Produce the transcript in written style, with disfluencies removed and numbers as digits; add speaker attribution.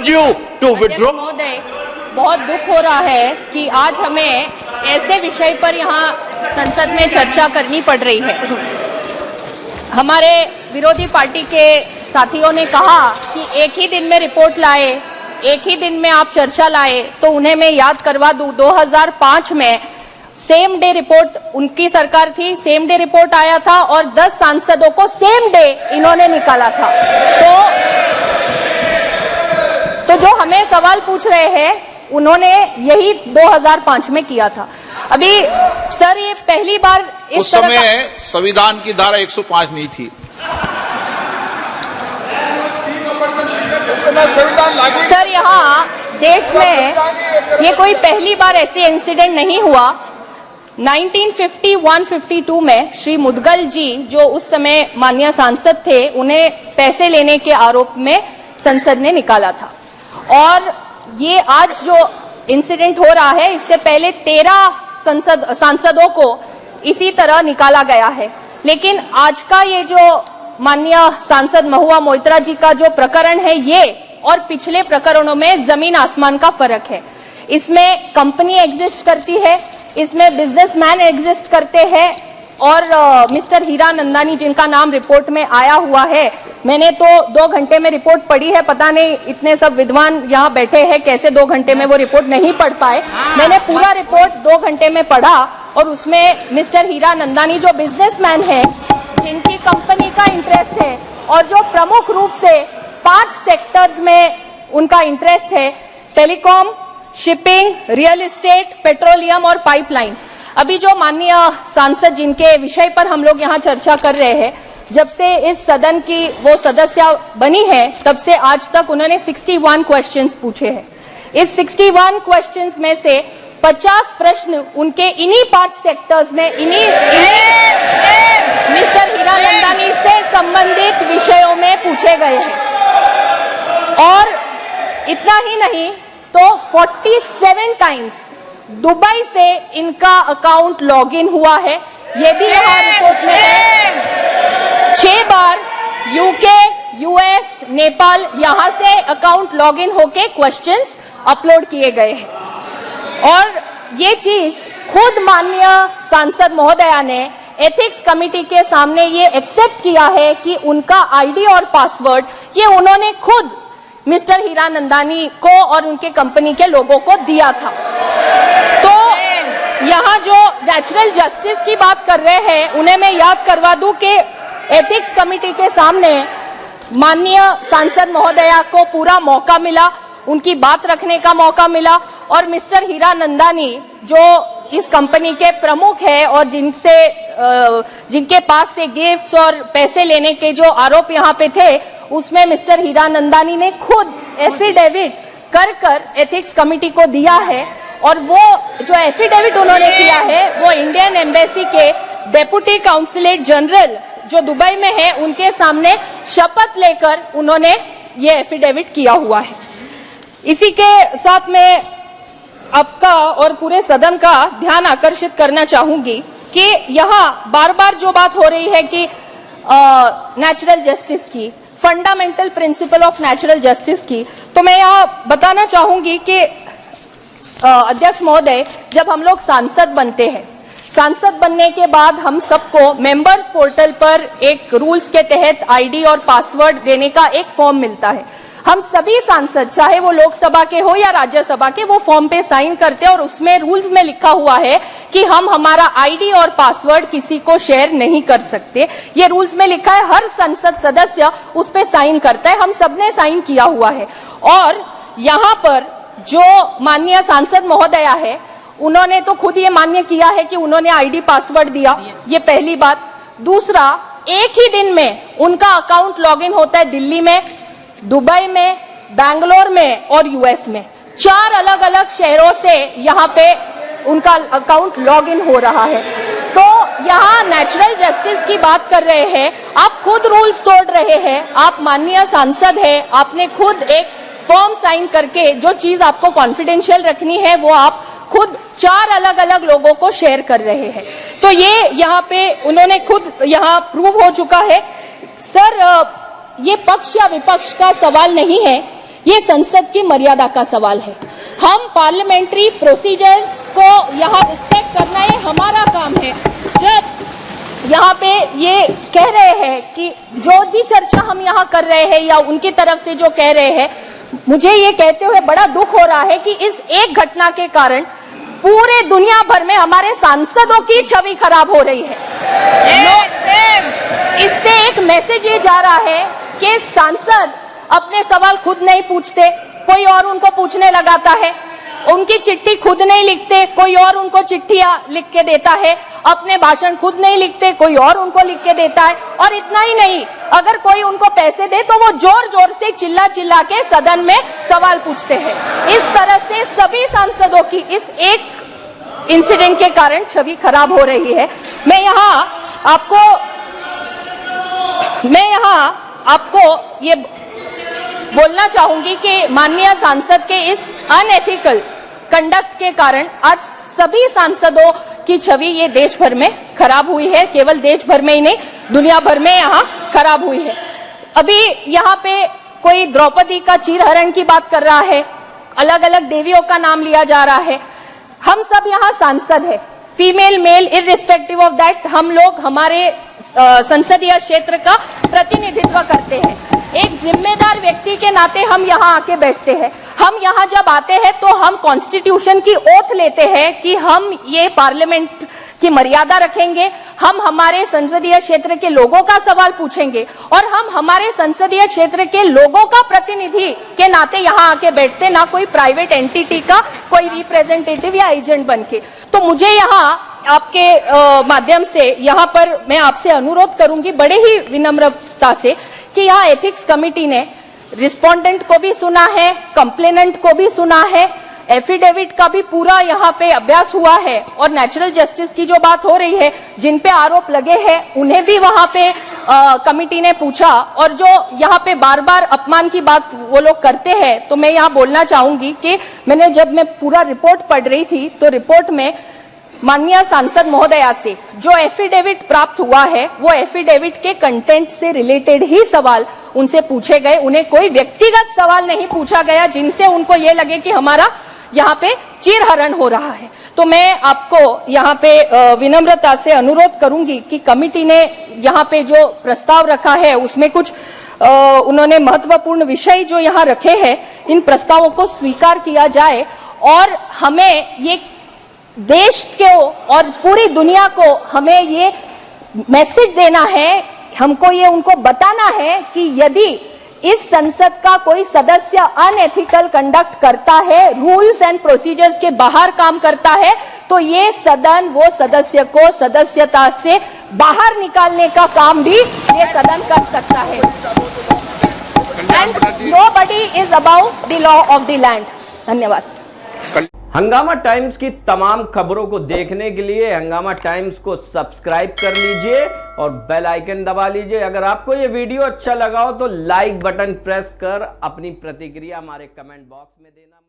Speaker 1: urge you to withdraw.
Speaker 2: महोदय, बहुत दुख हो रहा है कि आज हमें ऐसे विषय पर यहाँ संसद में चर्चा करनी पड़ रही है। हमारे विरोधी पार्टी के साथियों ने कहा कि एक ही दिन में रिपोर्ट लाए, एक ही दिन में आप चर्चा लाए, तो उन्हें मैं याद करवा दूं 2005 में सेम डे रिपोर्ट उनकी सरकार थी, सेम डे रिपोर्ट आया था और 10 सांसदों को सेम डे इन्होंने निकाला था। तो जो हमें सवाल पूछ रहे हैं उन्होंने यही 2005 में किया था। अभी सर ये पहली बार
Speaker 3: उस समय संविधान की धारा 105 नहीं थी।
Speaker 2: सर यहाँ देश में ये कोई पहली बार ऐसे इंसिडेंट नहीं हुआ। 1951-52 में श्री मुदगल जी जो उस समय माननीय सांसद थे, उन्हें पैसे लेने के आरोप में संसद ने निकाला था। और ये आज जो इंसिडेंट हो रहा है, इससे पहले 13 सांसदों को इसी तरह निकाला गया है। लेकिन आज का ये जो माननीय सांसद महुआ मोइत्रा जी का जो प्रकरण है, ये और पिछले प्रकरणों में जमीन आसमान का फर्क है। इसमें कंपनी एग्जिस्ट करती है, इसमें बिजनेसमैन एग्जिस्ट करते हैं और मिस्टर हीरानंदानी जिनका नाम रिपोर्ट में आया हुआ है, मैंने तो 2 घंटे में रिपोर्ट पढ़ी है। पता नहीं इतने सब विद्वान यहाँ बैठे हैं कैसे 2 घंटे में वो रिपोर्ट नहीं पढ़ पाए। मैंने पूरा रिपोर्ट 2 घंटे में पढ़ा और उसमें मिस्टर हीरानंदानी जो बिजनेसमैन है, जिनकी कंपनी का इंटरेस्ट है और जो प्रमुख रूप से 5 सेक्टर्स में उनका इंटरेस्ट है, telecom, shipping, real estate, petroleum और पाइपलाइन। अभी जो माननीय सांसद जिनके विषय पर हम लोग यहाँ चर्चा कर रहे हैं, जब से इस सदन की वो सदस्य बनी है तब से आज तक उन्होंने 61 क्वेश्चंस पूछे हैं। इस 61 क्वेश्चंस में से 50 प्रश्न उनके इन्हीं 5 सेक्टर्स में इन्हीं मिस्टर हीरानंदानी से संबंधित विषयों में पूछे गए हैं। और इतना ही नहीं तो 47 टाइम्स दुबई से इनका अकाउंट लॉगिन हुआ है, ये भी यहाँ रिपोर्ट में है। 6 बार यूके, यूएस, नेपाल यहाँ से अकाउंट लॉगिन होके क्वेश्चंस अपलोड किए गए हैं। और ये चीज खुद माननीय सांसद महोदया ने एथिक्स कमेटी के सामने ये एक्सेप्ट किया है कि उनका आईडी और पासवर्ड ये उन्होंने खुद मिस्टर हीरानंदानी को और उनके कंपनी के लोगों को दिया था। तो यहाँ जो नेचुरल जस्टिस की बात कर रहे हैं, उन्हें मैं याद करवा दूं कि एथिक्स कमेटी के सामने माननीय सांसद महोदया को पूरा मौका मिला, उनकी बात रखने का मौका मिला। और मिस्टर हीरानंदानी जो इस कंपनी के प्रमुख है और जिनके पास से गिफ्ट्स और पैसे लेने के जो आरोप यहाँ पे थे, उसमें मिस्टर हीरानंदानी ने खुद एफिडेविट कर एथिक्स कमेटी को दिया है। और वो जो एफिडेविट उन्होंने किया है वो इंडियन एम्बेसी के डेप्यूटी काउंसलेट जनरल जो दुबई में है, उनके सामने शपथ लेकर उन्होंने ये एफिडेविट किया हुआ है। इसी के साथ मैं आपका और पूरे सदन का ध्यान आकर्षित करना चाहूंगी कि यहाँ बार बार जो बात हो रही है कि नेचुरल जस्टिस की, fundamental principle of natural justice की, तो मैं यहाँ बताना चाहूंगी कि अध्यक्ष महोदय, जब हम लोग सांसद बनते हैं, सांसद बनने के बाद हम सबको मेंबर्स पोर्टल पर एक रूल्स के तहत आईडी और पासवर्ड देने का एक फॉर्म मिलता है। हम सभी सांसद, चाहे वो लोकसभा के हो या राज्यसभा के, वो फॉर्म पे साइन करते हैं और उसमें रूल्स में लिखा हुआ है कि हम हमारा आईडी और पासवर्ड किसी को शेयर नहीं कर सकते। ये रूल्स में लिखा है, हर संसद सदस्य उस पे साइन करता है, हम सबने साइन किया हुआ है। और यहाँ पर जो माननीय सांसद महोदया है, उन्होंने तो खुद ये मान्य किया है कि उन्होंने आईडी पासवर्ड दिया, ये पहली बात। दूसरा, एक ही दिन में उनका अकाउंट लॉगिन होता है दिल्ली में, दुबई में, बैंगलोर में और यूएस में। 4 अलग अलग शहरों से यहाँ पे उनका अकाउंट लॉगिन हो रहा है। तो यहाँ नेचुरल जस्टिस की बात कर रहे हैं, आप खुद रूल्स तोड़ रहे हैं। आप माननीय सांसद है, आपने खुद एक फॉर्म साइन करके जो चीज आपको कॉन्फिडेंशियल रखनी है वो आप खुद 4 अलग अलग लोगों को शेयर कर रहे हैं। तो ये यहाँ पे उन्होंने खुद यहाँ प्रूव हो चुका है। सर, ये पक्ष या विपक्ष का सवाल नहीं है, ये संसद की मर्यादा का सवाल है। हम पार्लियामेंट्री प्रोसीजर्स को यहाँ रिस्पेक्ट करना ये हमारा काम है। जब यहाँ पे ये कह रहे हैं कि जो भी चर्चा हम यहाँ कर रहे हैं या उनकी तरफ से जो कह रहे हैं, मुझे ये कहते हुए बड़ा दुख हो रहा है कि इस एक घटना के कारण पूरे दुनिया भर में हमारे सांसदों की छवि खराब हो रही है। इससे एक मैसेज ये जा रहा है कि सांसद अपने सवाल खुद नहीं पूछते, कोई और उनको पूछने लगाता है, उनकी चिट्ठी खुद नहीं लिखते, कोई और उनको चिट्ठियां लिख के देता है, अपने भाषण खुद नहीं लिखते, कोई और उनको लिख के देता है। और इतना ही नहीं, अगर कोई उनको पैसे दे तो वो जोर जोर से चिल्ला चिल्ला के सदन में सवाल पूछते हैं। इस तरह से सभी सांसदों की इस एक इंसिडेंट के कारण छवि खराब हो रही है। मैं यहाँ आपको ये बोलना चाहूंगी कि माननीय सांसद के इस अनएथिकल कंडक्ट के कारण आज सभी सांसदों की छवि ये देश भर में खराब हुई है। केवल देश भर में ही नहीं, दुनिया भर में यहाँ खराब हुई है। अभी यहाँ पे कोई द्रौपदी का चीरहरण की बात कर रहा है, अलग अलग देवियों का नाम लिया जा रहा है। हम सब यहाँ सांसद है, female male irrespective of that, हम लोग हमारे संसदीय क्षेत्र का प्रतिनिधित्व करते हैं। एक जिम्मेदार व्यक्ति के नाते हम यहाँ आके बैठते हैं। हम यहाँ जब आते हैं तो हम कॉन्स्टिट्यूशन की ओथ लेते हैं कि हम ये पार्लियामेंट की मर्यादा रखेंगे, हम हमारे संसदीय क्षेत्र के लोगों का सवाल पूछेंगे और हम हमारे संसदीय क्षेत्र के लोगों का प्रतिनिधि के नाते यहाँ आके बैठते, ना कोई प्राइवेट एंटिटी का कोई रिप्रेजेंटेटिव या एजेंट बनके। तो मुझे यहाँ आपके माध्यम से यहाँ पर मैं आपसे अनुरोध करूंगी बड़े ही विनम्रता से कि यहाँ एथिक्स कमेटी ने रिस्पोंडेंट को भी सुना है, कंप्लेनेंट को भी सुना है, एफिडेविट का भी पूरा यहाँ पे अभ्यास हुआ है और नेचुरल जस्टिस की जो बात हो रही है, जिन पे आरोप लगे हैं उन्हें भी वहां पे कमिटी ने पूछा। और जो यहाँ पे बार बार अपमान की बात वो लोग करते हैं, तो मैं यहाँ बोलना चाहूंगी कि जब मैं पूरा रिपोर्ट पढ़ रही थी तो रिपोर्ट में माननीय सांसद महोदया से जो एफिडेविट प्राप्त हुआ है, वो एफिडेविट के कंटेंट से रिलेटेड ही सवाल उनसे पूछे गए। उन्हें कोई व्यक्तिगत सवाल नहीं पूछा गया जिनसे उनको ये लगे कि हमारा यहाँ पे चीरहरण हो रहा है। तो मैं आपको यहाँ पे विनम्रता से अनुरोध करूंगी कि कमिटी ने यहाँ पे जो प्रस्ताव रखा है उसमें कुछ उन्होंने महत्वपूर्ण विषय जो यहाँ रखे हैं, इन प्रस्तावों को स्वीकार किया जाए और हमें ये देश को और पूरी दुनिया को हमें ये मैसेज देना है, हमको ये उनको बताना है कि यदि इस संसद का कोई सदस्य अनएथिकल कंडक्ट करता है, रूल्स एंड प्रोसीजर्स के बाहर काम करता है, तो ये सदन वो सदस्य को सदस्यता से बाहर निकालने का काम भी ये सदन कर सकता है। And nobody is about the law of the land. धन्यवाद।
Speaker 1: हंगामा टाइम्स की तमाम खबरों को देखने के लिए हंगामा टाइम्स को सब्सक्राइब कर लीजिए और बेल आइकन दबा लीजिए। अगर आपको ये वीडियो अच्छा लगा हो तो लाइक बटन प्रेस कर अपनी प्रतिक्रिया हमारे कमेंट बॉक्स में देना।